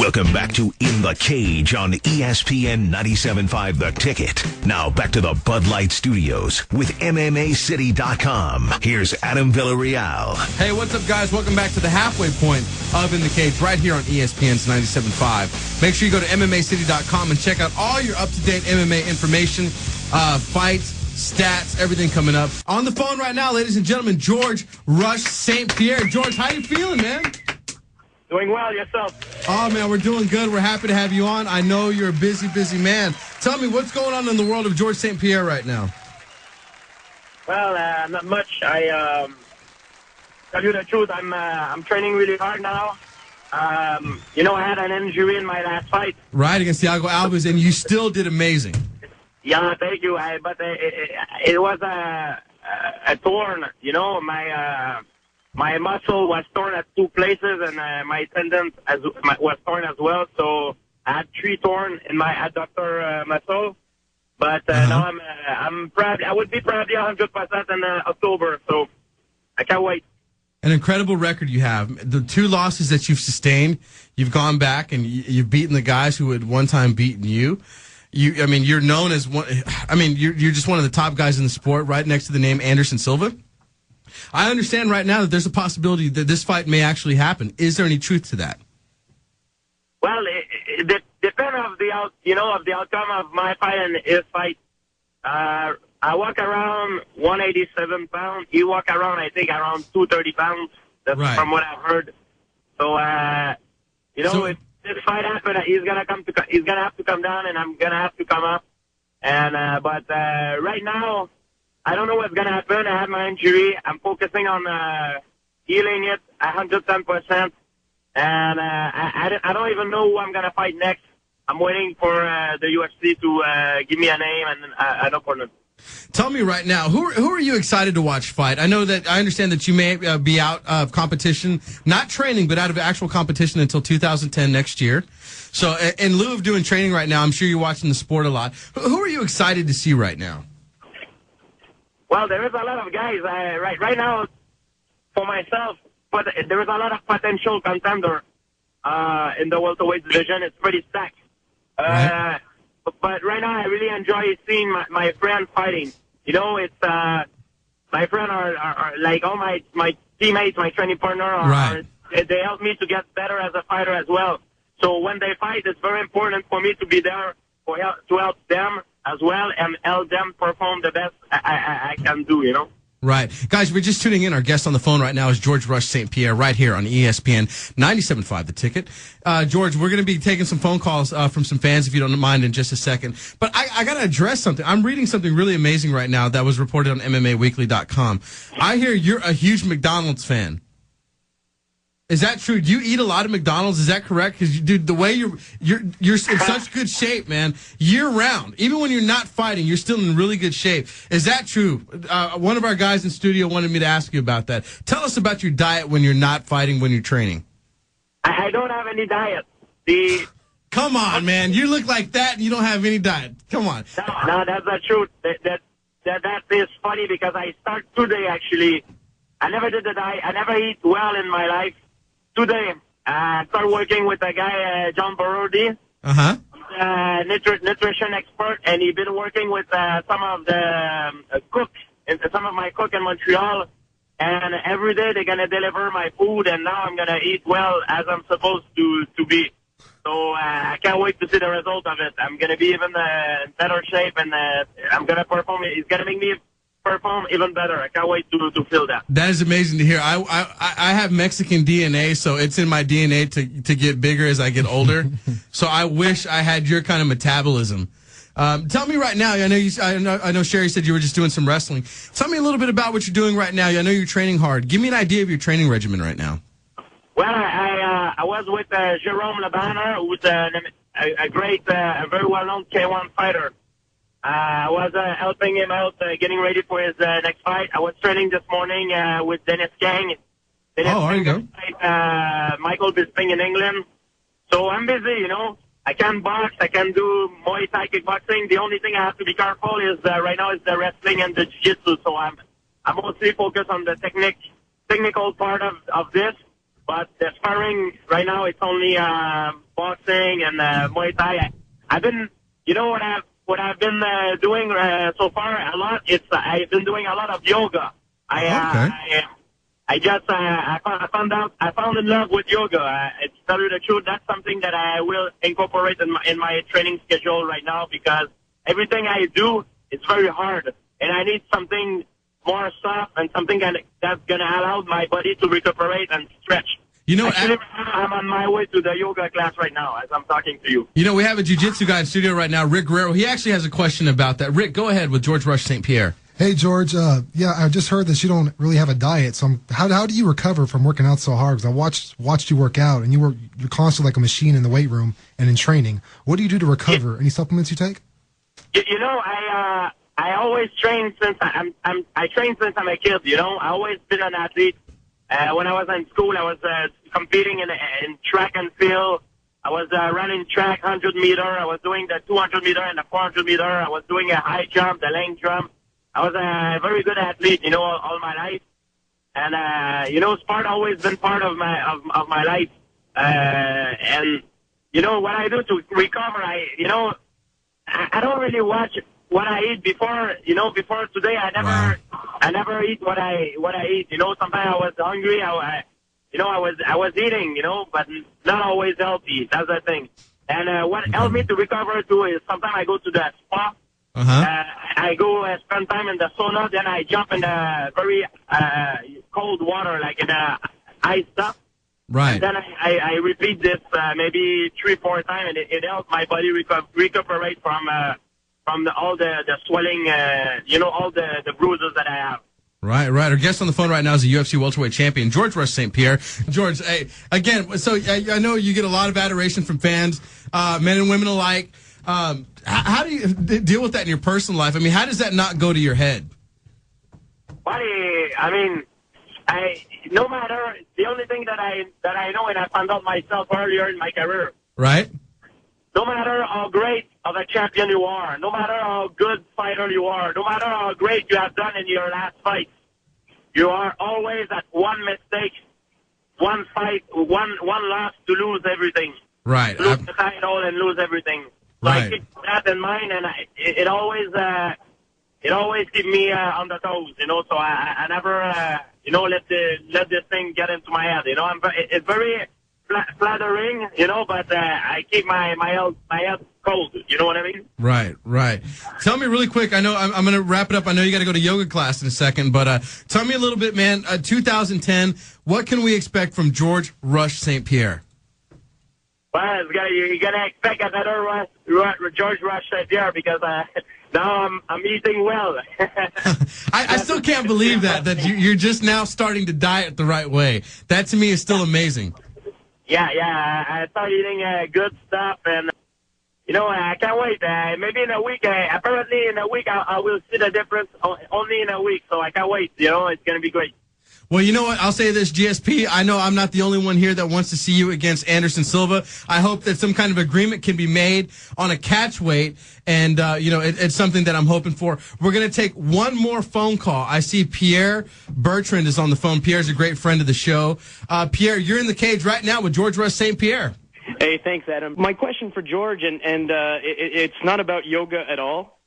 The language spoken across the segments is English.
Welcome back to In the Cage on ESPN 97.5 The Ticket. Now back to the Bud Light Studios with MMAcity.com. Here's Adam Villarreal. Hey, what's up, guys? Welcome back to the halfway point of In the Cage right here on ESPN's 97.5. Make sure you go to MMAcity.com and check out all your up-to-date MMA information, fights, stats, everything coming up. On the phone right now, ladies and gentlemen, Georges St-Pierre. George, how you feeling, man? Doing well, yourself? Oh, man, we're doing good. We're happy to have you on. I know you're a busy, busy man. Tell me, what's going on in the world of Georges St-Pierre right now? Well, not much. I tell you the truth, I'm training really hard now. I had an injury in my last fight. Right, against Thiago Alves, and you still did amazing. Yeah, thank you. But it was a torn, my muscle was torn at two places, and my tendon was torn as well. So I had 3 torn in my adductor muscle. But now I'm proud. I would be probably 100% in October. So I can't wait. An incredible record you have. The 2 losses that you've sustained, you've gone back and you've beaten the guys who had one time beaten you. You're known as one. You're just one of the top guys in the sport, right next to the name Anderson Silva. I understand right now that there's a possibility that this fight may actually happen. Is there any truth to that? Well, it depends of the outcome of my fight and his fight. I walk around 187 pounds. He walk around, I think, around 230 pounds. That's right. From what I've heard. So, if this fight happens, he's gonna have to come down, and I'm gonna have to come up. And but right now, I don't know what's going to happen. I had my injury. I'm focusing on healing it 110%. And I don't even know who I'm going to fight next. I'm waiting for the UFC to give me a name and an opponent. Tell me right now, who are you excited to watch fight? I understand that you may be out of competition, not training, but out of actual competition until 2010 next year. So in lieu of doing training right now, I'm sure you're watching the sport a lot. Who are you excited to see right now? Well, there is a lot of guys right now for myself, but there is a lot of potential contender in the welterweight division. It's pretty stacked. Right. But right now, I really enjoy seeing my friends fighting. It's my friends are like all my teammates, my training partner. They help me to get better as a fighter as well. So when they fight, it's very important for me to be there to help them as well and help them perform the best I can do, Right. Guys, we're just tuning in. Our guest on the phone right now is Georges St-Pierre right here on ESPN 97.5 The Ticket. George, we're going to be taking some phone calls from some fans, if you don't mind, in just a second. But I got to address something. I'm reading something really amazing right now that was reported on MMAweekly.com. I hear you're a huge McDonald's fan. Is that true? Do you eat a lot of McDonald's? Is that correct? Because, dude, the way you're in such good shape, man, year round. Even when you're not fighting, you're still in really good shape. Is that true? One of our guys in studio wanted me to ask you about that. Tell us about your diet when you're not fighting, when you're training. I don't have any diet. Come on, man. You look like that and you don't have any diet. Come on. No, that's the truth. That is funny because I start today, actually. I never did the diet. I never eat well in my life. Today, I started working with a guy, John Barodi, nutrition expert, and he's been working with some of the cooks, some of my cook in Montreal, and every day they're going to deliver my food, and now I'm going to eat well as I'm supposed to be. So I can't wait to see the result of it. I'm going to be even in better shape, and I'm going to perform. It's going to make me perform even better. I can't wait to feel that. That is amazing to hear. I have Mexican DNA, so it's in my DNA to get bigger as I get older. So I wish I had your kind of metabolism. Tell me right now. I know Sherry said you were just doing some wrestling. Tell me a little bit about what you're doing right now. I know you're training hard. Give me an idea of your training regimen right now. Well, I was with Jerome Labanner, who's a great, very well-known K1 fighter. I was helping him out, getting ready for his next fight. I was training this morning with Dennis Gang. There you go. Michael Bisping in England. So I'm busy, I can box. I can do Muay Thai kickboxing. The only thing I have to be careful is right now is the wrestling and the jiu-jitsu. So I'm mostly focused on the technical part of this. But the sparring right now, it's only boxing and Muay Thai. I've been, you know what I've been doing so far a lot. I've been doing a lot of yoga. I found in love with yoga. To tell you the truth, that's something that I will incorporate in my training schedule right now, because everything I do, it's very hard, and I need something more soft and something that's going to allow my body to recuperate and stretch. You know, actually, I'm on my way to the yoga class right now as I'm talking to you. You know, we have a jiu-jitsu guy in studio right now, Rick Guerrero. He actually has a question about that. Rick, go ahead with Georges St-Pierre. Hey, George. Yeah, I just heard that you don't really have a diet. So how do you recover from working out so hard? Because I watched you work out, and you're constantly like a machine in the weight room and in training. What do you do to recover? Any supplements you take? You know, I always train since I train since I'm a kid. You know, I always been an athlete. When I was in school, I was competing in track and field. I was running track 100 meter. I was doing the 200 meter and the 400 meter. I was doing a high jump, the length jump. I was a very good athlete, you know, all my life. And, you know, sport always been part of my life. And, you know, what I do to recover, I don't really watch what I eat before, you know, before today. I never eat what I eat. You know, sometimes I was hungry. I was eating, you know, but not always healthy. That's the thing. And, what helped me to recover too is sometimes I go to the spa. I go spend time in the sauna, then I jump in the very cold water, like in the ice stuff. Right. And then I repeat this maybe 3-4 times, and it helps my body recuperate from all the swelling, you know, all the bruises that I have. Right. Our guest on the phone right now is a UFC welterweight champion, Georges St-Pierre. George, hey, again, so I know you get a lot of adoration from fans, men and women alike. How do you deal with that in your personal life? I mean, how does that not go to your head? Buddy, I mean, no matter, the only thing that I know, and I found out myself earlier in my career. Right. No matter how great of a champion you are, no matter how good fighter you are, no matter how great you have done in your last fight, you are always at one mistake, one fight, one loss to lose everything. Right. Lose the title and lose everything. So Right. I keep that in mind, and it always keeps me on the toes, you know. So I never, you know, let this thing get into my head. You know, it's very flattering, you know, but I keep my head cold. You know what I mean? Right. Tell me really quick. I know I'm going to wrap it up. I know you got to go to yoga class in a second, but tell me a little bit, man. 2010. What can we expect from Georges St-Pierre? Well, you're gonna expect another Georges St-Pierre, because now I'm eating well. I still can't believe that you're just now starting to diet the right way. That to me is still amazing. Yeah. I started eating good stuff, and you know, I can't wait. Maybe in a week. Apparently, in a week, I will see the difference. Only in a week, so I can't wait. You know, it's gonna be great. Well, you know what? I'll say this, GSP. I know I'm not the only one here that wants to see you against Anderson Silva. I hope that some kind of agreement can be made on a catch weight, and you know, it's something that I'm hoping for. We're going to take one more phone call. I see Pierre Bertrand is on the phone. Pierre's a great friend of the show. Pierre, you're in the cage right now with Georges St-Pierre. Hey, thanks, Adam. My question for George, and it's not about yoga at all.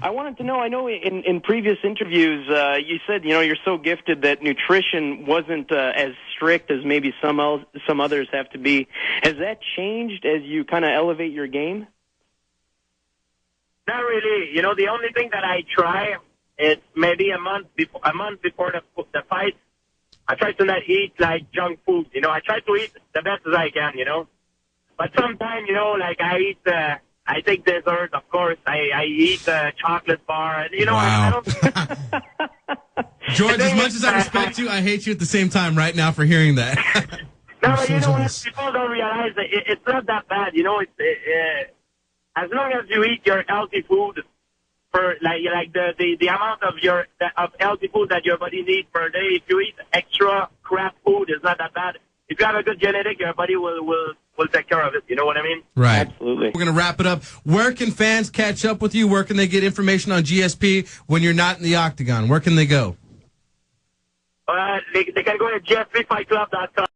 I wanted to know, I know in previous interviews you said, you know, you're so gifted that nutrition wasn't as strict as maybe some others have to be. Has that changed as you kind of elevate your game? Not really. You know, the only thing that I try is maybe a month before the fight, I try to not eat like junk food. You know, I try to eat the best as I can, you know. But sometimes, you know, like I take dessert, of course. I eat a chocolate bar, and you know, wow. I don't. George, as much as I respect you, I hate you at the same time right now for hearing that. No, but you know what? People don't realize that it's not that bad. You know, as long as you eat your healthy food for like the amount of of healthy food that your body needs per day. If you eat extra crap food, it's not that bad. If you have a good genetic, your body will take care of it. You know what I mean? Right. Absolutely. We're going to wrap it up. Where can fans catch up with you? Where can they get information on GSP when you're not in the octagon? Where can they go? They can go to GSPFightClub.com.